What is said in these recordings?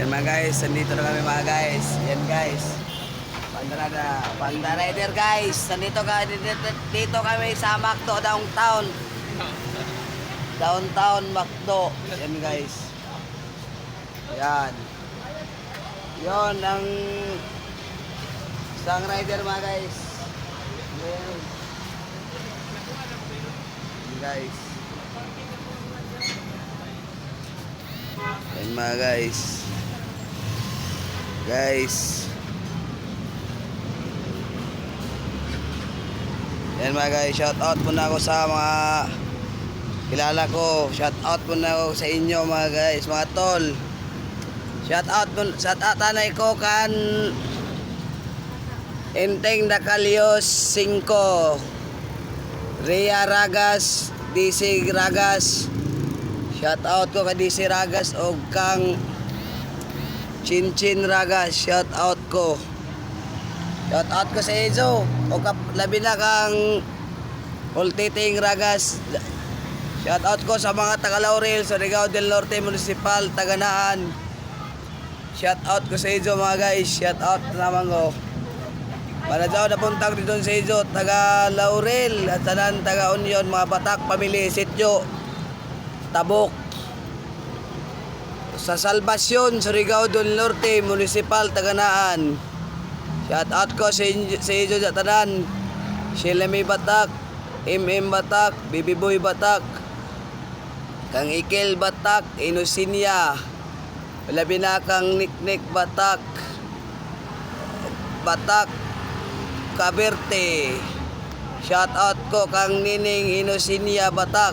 Yan mga guys, nandito na kami mga guys. Yan guys. Panda Rider guys. Dito kami sa Macdo downtown. Downtown Macdo. Yan guys. Yan. Yon ang isang rider mga guys. Yan. Yan guys. Yan mga guys. Yan mga guys, shout out muna ako sa mga kilala ko. Shout out muna ako sa inyo mga guys, mga tol. Shout out sa tatanay ko kan Enteng Dacalios 5 Ria Ragas, DC Ragas. Shout out ko ka DC Ragas o kang Chinchin Ragas. Shout out ko. Shout out ko sa Ezo o labi na kang Ultiting Ragas. Shout out ko sa mga taga Laurel, Surigao del Norte Municipal, Taganaan. Shout out ko sa Ezo mga guys. Shout out naman ko. Para daw napuntag dito sa Ezo, taga Laurel at tanan taga Union, mga Batak, Pamili, Sityo, Tabok. Sa Salvacion, Surigao del Norte Municipal, Taganaan. Shout out ko sa Ezo sa tanan. Shelemy Batak, MM Batak, Baby Boy Batak, kang Ikel Batak, Inusinia, labi na kang Niknik Batak, Batak Caberte. Shout out ko kang Nining Inusinia Batak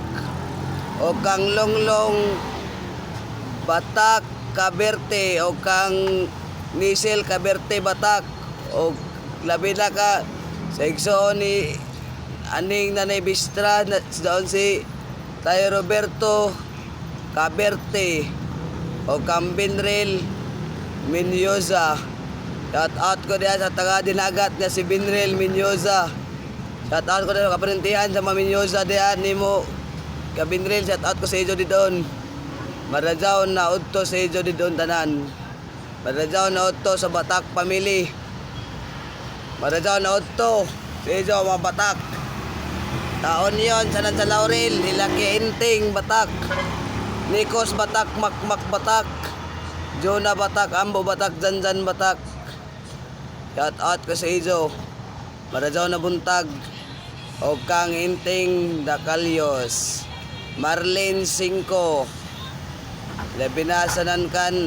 o kang Longlong Batak Caberte o kang Nisel Caberte Batak o labi na ka sa igsoon ni aning Nanay Bistra doon si Tayo Roberto Caberte o Binrel Minyoza. Shout out ko diyan sa taga Dinagat na si Binrel Minyoza. Shout out ko diyan kaparintihan sa mga Minyoza diyan nimo ka Binrel. Shout out ko sa Ezo didon. Marajaw na udto sa Ezo didon tanan. Marajaw na udto sa Batak Pamili. Marajaw na udto sa Ezo mga Batak. Taon yon sa Laurel, Ilaki Inting Batak, Nikos Batak, Makmak Batak, Jonah Batak, Ambo Batak, Janjan Batak. Shout out ko sa Ezo. Marajaw na buntag o kang Inting Dacalios, Marlene 5, labinasanan kan